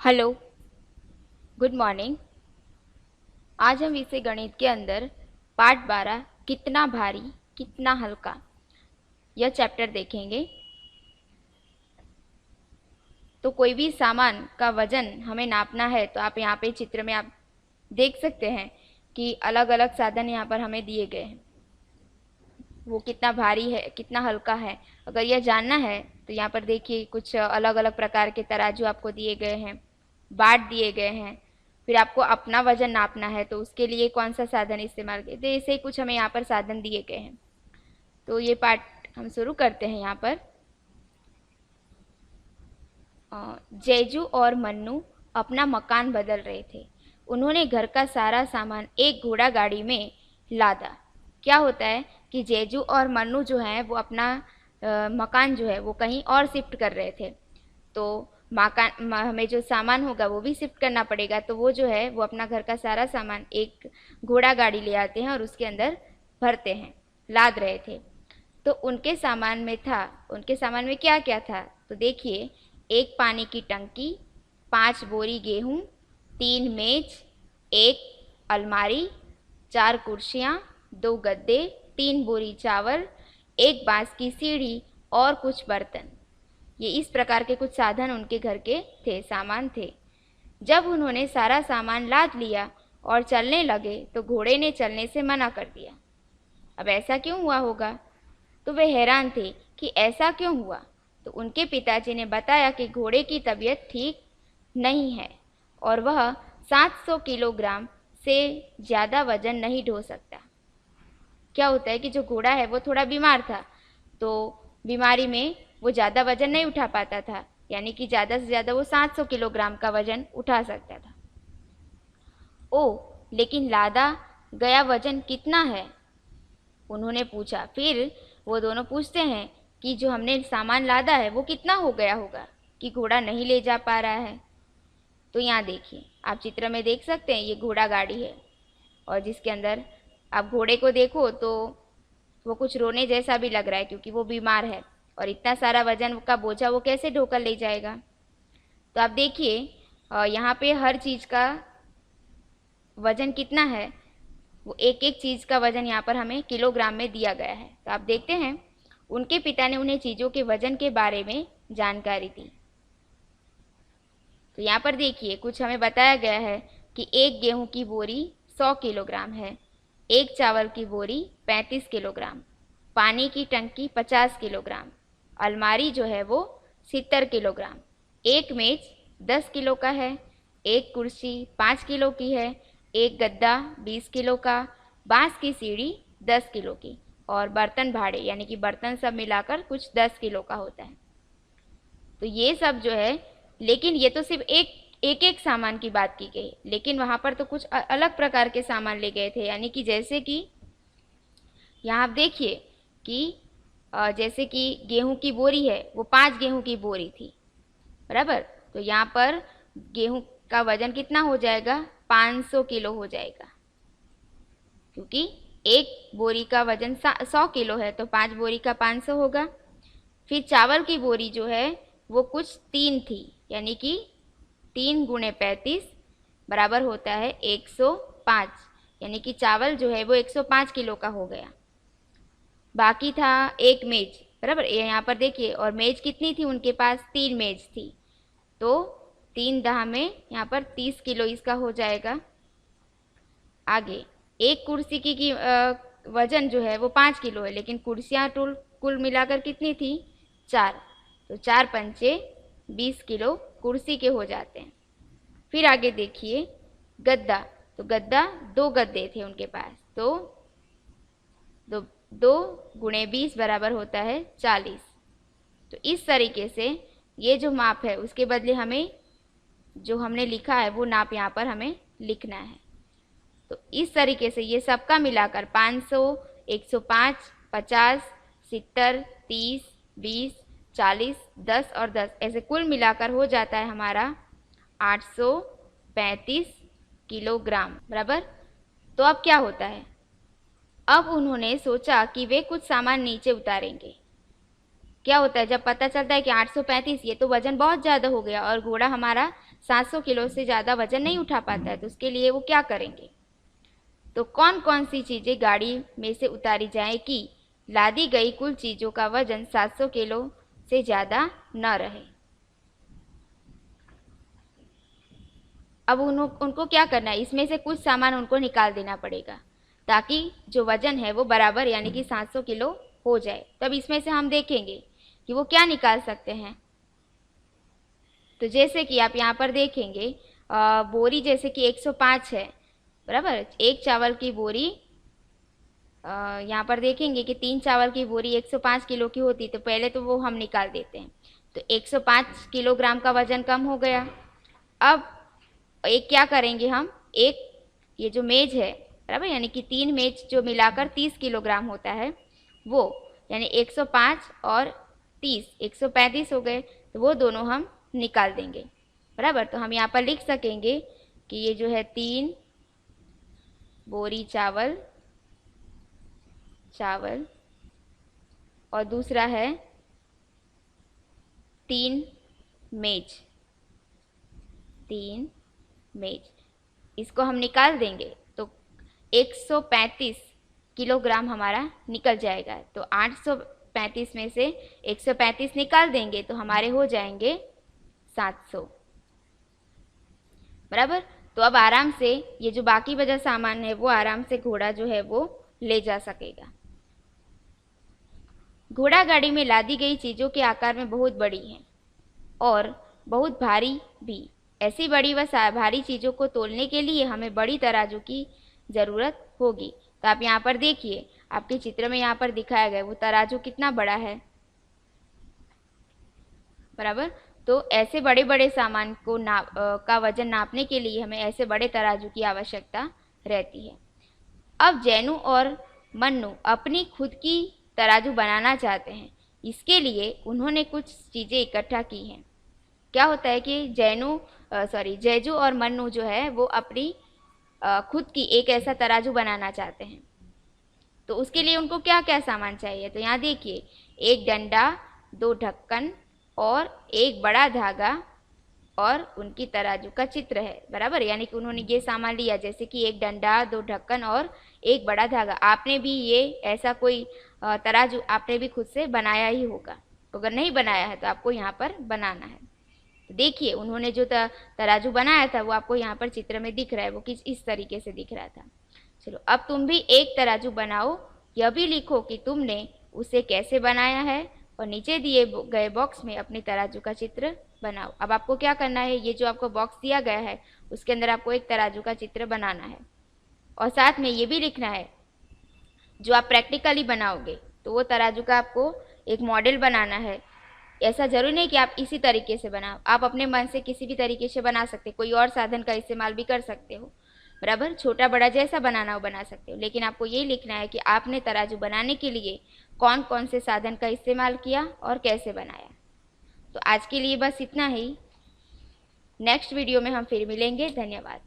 Hello, good morning. आज हम विषय गणित के अंदर पाठ 12 कितना भारी कितना हल्का यह चैप्टर देखेंगे। तो कोई भी सामान का वजन हमें नापना है तो आप यहाँ पे चित्र में आप देख सकते हैं कि अलग अलग साधन यहाँ पर हमें दिए गए हैं। वो कितना भारी है कितना हल्का है, अगर यह जानना है तो यहाँ पर देखिए कुछ अलग अलग प्रकार के तराजू आपको दिए गए हैं, बाट दिए गए हैं। फिर आपको अपना वजन नापना है तो उसके लिए कौन सा साधन इस्तेमाल करें, तो ऐसे ही कुछ हमें यहाँ पर साधन दिए गए हैं। तो ये पाठ हम शुरू करते हैं। यहाँ पर जैजू और मन्नू अपना मकान बदल रहे थे। उन्होंने घर का सारा सामान एक घोड़ा गाड़ी में लादा। क्या होता है कि जैजू और मन्नू जो हैं वो अपना मकान जो है वो कहीं और शिफ्ट कर रहे थे। तो मकान हमें जो सामान होगा वो भी शिफ्ट करना पड़ेगा, तो वो जो है वो अपना घर का सारा सामान एक घोड़ा गाड़ी ले आते हैं और उसके अंदर भरते हैं, लाद रहे थे। तो उनके सामान में क्या क्या था, तो देखिए, एक पानी की टंकी, 5 बोरी गेहूं, 3 मेज, एक अलमारी, 4 कुर्सियां, 2 गद्दे, 3 बोरी चावल, एक बांस की सीढ़ी और कुछ बर्तन। ये इस प्रकार के कुछ साधन उनके घर के सामान थे। जब उन्होंने सारा सामान लाद लिया और चलने लगे तो घोड़े ने चलने से मना कर दिया। अब ऐसा क्यों हुआ होगा, तो वे हैरान थे कि ऐसा क्यों हुआ। तो उनके पिताजी ने बताया कि घोड़े की तबीयत ठीक नहीं है और वह 700 किलोग्राम से ज़्यादा वजन नहीं ढो सकता। क्या होता है कि जो घोड़ा है वो थोड़ा बीमार था, तो बीमारी में वो ज़्यादा वजन नहीं उठा पाता था, यानी कि ज़्यादा से ज़्यादा वो 700 किलोग्राम का वजन उठा सकता था। ओ, लेकिन लादा गया वजन कितना है, उन्होंने पूछा। फिर वो दोनों पूछते हैं कि जो हमने सामान लादा है वो कितना हो गया होगा कि घोड़ा नहीं ले जा पा रहा है। तो यहाँ देखिए, आप चित्र में देख सकते हैं ये घोड़ा गाड़ी है और जिसके अंदर आप घोड़े को देखो तो वो कुछ रोने जैसा भी लग रहा है क्योंकि वो बीमार है और इतना सारा वजन का बोझा वो कैसे ढोकर ले जाएगा। तो आप देखिए, यहाँ पे हर चीज़ का वजन कितना है, वो एक एक चीज़ का वजन यहाँ पर हमें किलोग्राम में दिया गया है। तो आप देखते हैं उनके पिता ने उन्हें चीज़ों के वजन के बारे में जानकारी दी। तो यहाँ पर देखिए कुछ हमें बताया गया है कि एक गेहूं की बोरी 100 किलोग्राम है, एक चावल की बोरी 35 किलोग्राम, पानी की टंकी 50 किलोग्राम, अलमारी जो है वो 70 किलोग्राम, एक मेज 10 किलो का है, एक कुर्सी 5 किलो की है, एक गद्दा 20 किलो का, बांस की सीढ़ी 10 किलो की और बर्तन भाड़े यानी कि बर्तन सब मिलाकर कुछ 10 किलो का होता है। तो ये सब जो है, लेकिन ये तो सिर्फ एक एक सामान की बात की गई, लेकिन वहाँ पर तो कुछ अलग प्रकार के सामान ले गए थे। यानी कि जैसे कि यहाँ आप देखिए कि जैसे कि गेहूं की बोरी है वो 5 गेहूं की बोरी थी, बराबर। तो यहाँ पर गेहूं का वजन कितना हो जाएगा, 500 किलो हो जाएगा, क्योंकि एक बोरी का वजन 100 किलो है तो 5 बोरी का 500 होगा। फिर चावल की बोरी जो है वो कुछ 3 थी, यानी कि 3 गुणे 35 बराबर होता है 105, यानी कि चावल जो है वो 105 किलो का हो गया। बाकी था एक मेज, बराबर, ये यहाँ पर देखिए, और मेज कितनी थी उनके पास, 3 मेज थी, तो 3 दहा में यहाँ पर 30 किलो इसका हो जाएगा। आगे एक कुर्सी की वजन जो है वो 5 किलो है, लेकिन कुर्सियाँ कुल मिलाकर कितनी थी, 4, तो 4 पंचे 20 किलो कुर्सी के हो जाते हैं। फिर आगे देखिए गद्दा, तो गद्दा 2 गद्दे थे उनके पास, तो 2 गुणे 20 बराबर होता है 40। तो इस तरीके से ये जो माप है उसके बदले हमें जो हमने लिखा है वो नाप यहाँ पर हमें लिखना है। तो इस तरीके से ये सबका मिलाकर 500, 105, 50, 70, 30, 20, 40, 10 और 10 ऐसे कुल मिलाकर हो जाता है हमारा 835 किलोग्राम, बराबर। तो अब क्या होता है, अब उन्होंने सोचा कि वे कुछ सामान नीचे उतारेंगे। क्या होता है जब पता चलता है कि 835 ये तो वजन बहुत ज़्यादा हो गया और घोड़ा हमारा 700 किलो से ज़्यादा वजन नहीं उठा पाता है, तो उसके लिए वो क्या करेंगे? तो कौन कौन सी चीज़ें गाड़ी में से उतारी जाए कि लादी गई कुल चीज़ों का वजन 700 किलो से ज़्यादा न रहे? अब उनको क्या करना है, इसमें से कुछ सामान उनको निकाल देना पड़ेगा ताकि जो वजन है वो बराबर यानी कि 700 किलो हो जाए। तब इसमें से हम देखेंगे कि वो क्या निकाल सकते हैं। तो जैसे कि आप यहाँ पर देखेंगे बोरी जैसे कि 105 है, बराबर। एक चावल की बोरी यहाँ पर देखेंगे कि 3 चावल की बोरी 105 किलो की होती, तो पहले तो वो हम निकाल देते हैं। तो 105 किलोग्राम का वजन कम हो गया। अब एक क्या करेंगे हम, एक ये जो मेज है, बराबर, यानी कि 3 मेज जो मिलाकर 30 किलोग्राम होता है वो, यानी 105 और 30 135 हो गए, तो वो दोनों हम निकाल देंगे, बराबर। तो हम यहाँ पर लिख सकेंगे कि ये जो है 3 बोरी चावल चावल और दूसरा है 3 मेज 3 मेज, इसको हम निकाल देंगे तो 135 किलोग्राम हमारा निकल जाएगा। तो 835 में से 135 निकाल देंगे तो हमारे हो जाएंगे 700, बराबर। तो अब आराम से ये जो बाकी बचा सामान है वो आराम से घोड़ा जो है वो ले जा सकेगा। घोड़ा गाड़ी में लादी गई चीज़ों के आकार में बहुत बड़ी है और बहुत भारी भी। ऐसी बड़ी व भारी चीज़ों को तोलने के लिए हमें बड़ी तराजू की ज़रूरत होगी। तो आप यहाँ पर देखिए, आपके चित्र में यहाँ पर दिखाया गया वो तराजू कितना बड़ा है, बराबर। तो ऐसे बड़े बड़े सामान को का वजन नापने के लिए हमें ऐसे बड़े तराजू की आवश्यकता रहती है। अब जैनू और मन्नू अपनी खुद की तराजू बनाना चाहते हैं। इसके लिए उन्होंने कुछ चीज़ें इकट्ठा की हैं। क्या होता है कि जैजू और मन्नू जो है वो अपनी खुद की एक ऐसा तराजू बनाना चाहते हैं। तो उसके लिए उनको क्या क्या सामान चाहिए, तो यहाँ देखिए, एक डंडा, 2 ढक्कन और एक बड़ा धागा और उनकी तराजू का चित्र है, बराबर। यानी कि उन्होंने ये सामान लिया, जैसे कि एक डंडा, 2 ढक्कन और एक बड़ा धागा। आपने भी ये ऐसा कोई तराजू आपने भी खुद से बनाया ही होगा। अगर नहीं बनाया है तो आपको यहाँ पर बनाना है। तो देखिए, उन्होंने जो तराजू बनाया था वो आपको यहाँ पर चित्र में दिख रहा है, वो किस इस तरीके से दिख रहा था। चलो, अब तुम भी एक तराजू बनाओ, यह भी लिखो कि तुमने उसे कैसे बनाया है और नीचे दिए गए बॉक्स में अपनी तराजू का चित्र बनाओ। अब आपको क्या करना है, ये जो आपको बॉक्स दिया गया है उसके अंदर आपको एक तराजू का चित्र बनाना है और साथ में ये भी लिखना है जो आप प्रैक्टिकली बनाओगे तो वो तराजू का आपको एक मॉडल बनाना है। ऐसा जरूरी नहीं कि आप इसी तरीके से बनाओ, आप अपने मन से किसी भी तरीके से बना सकते, कोई और साधन का इस्तेमाल भी कर सकते हो, बराबर। छोटा बड़ा जैसा बनाना हो बना सकते हो, लेकिन आपको ये लिखना है कि आपने तराजू बनाने के लिए कौन कौन से साधन का इस्तेमाल किया और कैसे बनाया। तो आज के लिए बस इतना ही। नेक्स्ट वीडियो में हम फिर मिलेंगे। धन्यवाद।